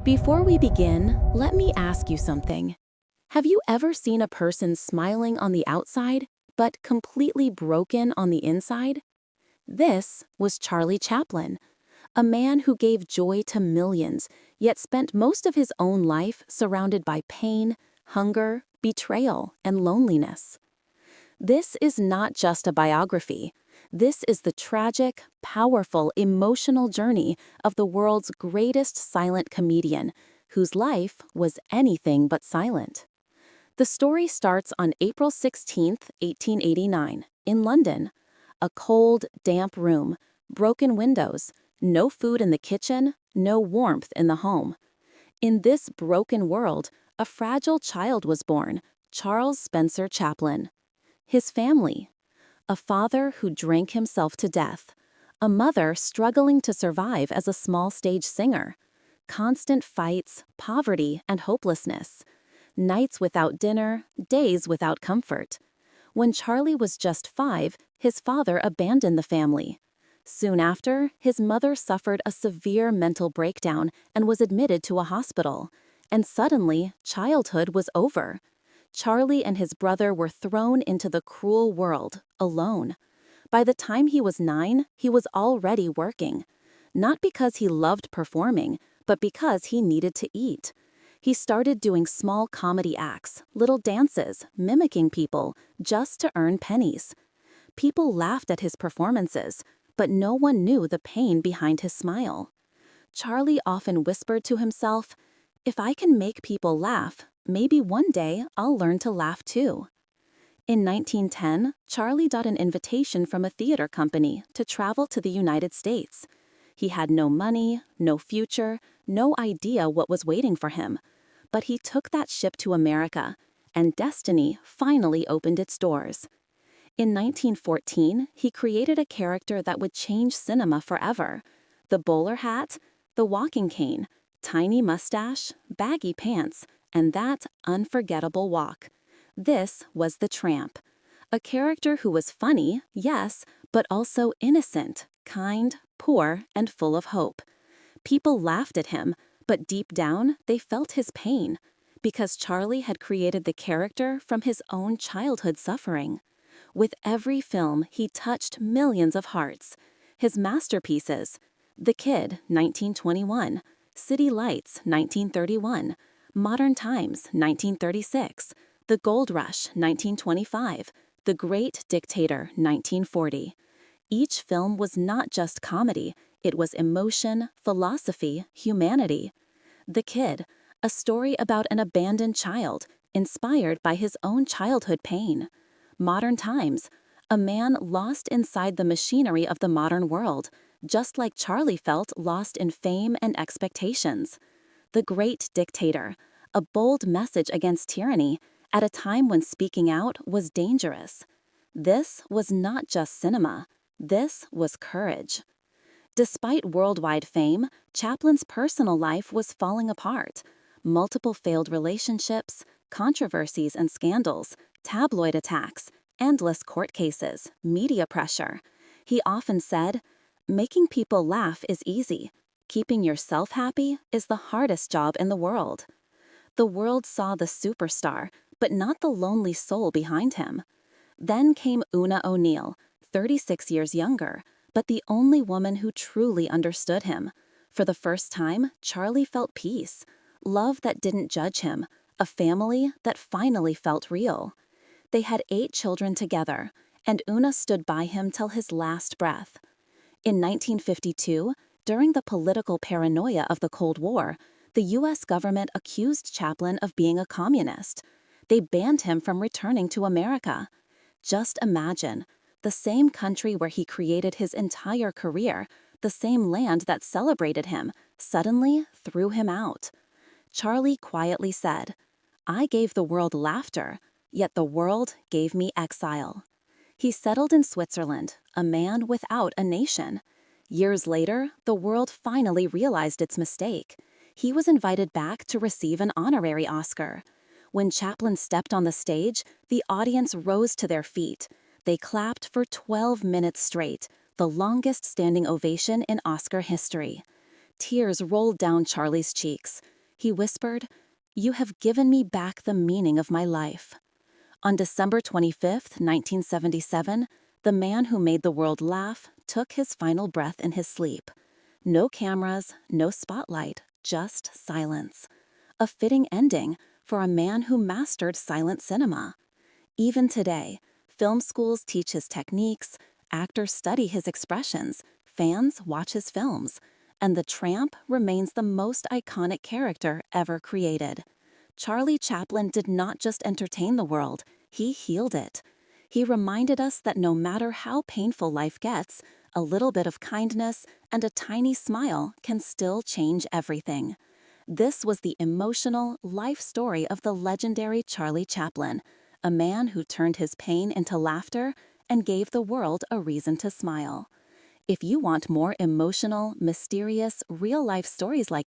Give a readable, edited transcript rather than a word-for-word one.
Before we begin, let me ask you something. Have you ever seen a person smiling on the outside, but completely broken on the inside? This was Charlie Chaplin, a man who gave joy to millions, yet spent most of his own life surrounded by pain, hunger, betrayal, and loneliness. This is not just a biography. This is the tragic, powerful, emotional journey of the world's greatest silent comedian, whose life was anything but silent. The story starts on April 16, 1889, in London. A cold, damp room, broken windows, no food in the kitchen, no warmth in the home. In this broken world, a fragile child was born, Charles Spencer Chaplin. His family: a father who drank himself to death, a mother struggling to survive as a small stage singer, constant fights, poverty, and hopelessness, nights without dinner, days without comfort. When Charlie was just 5, his father abandoned the family. Soon after, his mother suffered a severe mental breakdown and was admitted to a hospital. And suddenly, childhood was over. Charlie and his brother were thrown into the cruel world, alone. By the time he was 9, he was already working. Not because he loved performing, but because he needed to eat. He started doing small comedy acts, little dances, mimicking people, just to earn pennies. People laughed at his performances, but no one knew the pain behind his smile. Charlie often whispered to himself, "If I can make people laugh, maybe one day I'll learn to laugh too." In 1910, Charlie got an invitation from a theater company to travel to the United States. He had no money, no future, no idea what was waiting for him. But he took that ship to America, and destiny finally opened its doors. In 1914, he created a character that would change cinema forever: the bowler hat, the walking cane, tiny mustache, baggy pants, and that unforgettable walk. This was the Tramp, a character who was funny, yes, but also innocent, kind, poor, and full of hope. People laughed at him, but deep down, they felt his pain, because Charlie had created the character from his own childhood suffering. With every film, he touched millions of hearts. His masterpieces: The Kid, 1921, City Lights, 1931, Modern Times, 1936, The Gold Rush, 1925, The Great Dictator, 1940. Each film was not just comedy, it was emotion, philosophy, humanity. The Kid, a story about an abandoned child, inspired by his own childhood pain. Modern Times, a man lost inside the machinery of the modern world, just like Charlie felt lost in fame and expectations. The Great Dictator, a bold message against tyranny at a time when speaking out was dangerous. This was not just cinema. This was courage. Despite worldwide fame, Chaplin's personal life was falling apart. Multiple failed relationships, controversies and scandals, tabloid attacks, endless court cases, media pressure. He often said, "Making people laugh is easy. Keeping yourself happy is the hardest job in the world." The world saw the superstar, but not the lonely soul behind him. Then came Una O'Neill, 36 years younger, but the only woman who truly understood him. For the first time, Charlie felt peace, love that didn't judge him, a family that finally felt real. They had 8 children together, and Una stood by him till his last breath. In 1952, during the political paranoia of the Cold War, the U.S. government accused Chaplin of being a communist. They banned him from returning to America. Just imagine, the same country where he created his entire career, the same land that celebrated him, suddenly threw him out. Charlie quietly said, "I gave the world laughter, yet the world gave me exile." He settled in Switzerland, a man without a nation. Years later, the world finally realized its mistake. He was invited back to receive an honorary Oscar. When Chaplin stepped on the stage, the audience rose to their feet. They clapped for 12 minutes straight, the longest standing ovation in Oscar history. Tears rolled down Charlie's cheeks. He whispered, "You have given me back the meaning of my life." On December 25, 1977, the man who made the world laugh took his final breath in his sleep. No cameras, no spotlight, just silence. A fitting ending for a man who mastered silent cinema. Even today, film schools teach his techniques, actors study his expressions, fans watch his films, and the Tramp remains the most iconic character ever created. Charlie Chaplin did not just entertain the world, he healed it. He reminded us that no matter how painful life gets, a little bit of kindness and a tiny smile can still change everything. This was the emotional life story of the legendary Charlie Chaplin, a man who turned his pain into laughter and gave the world a reason to smile. If you want more emotional, mysterious, real-life stories like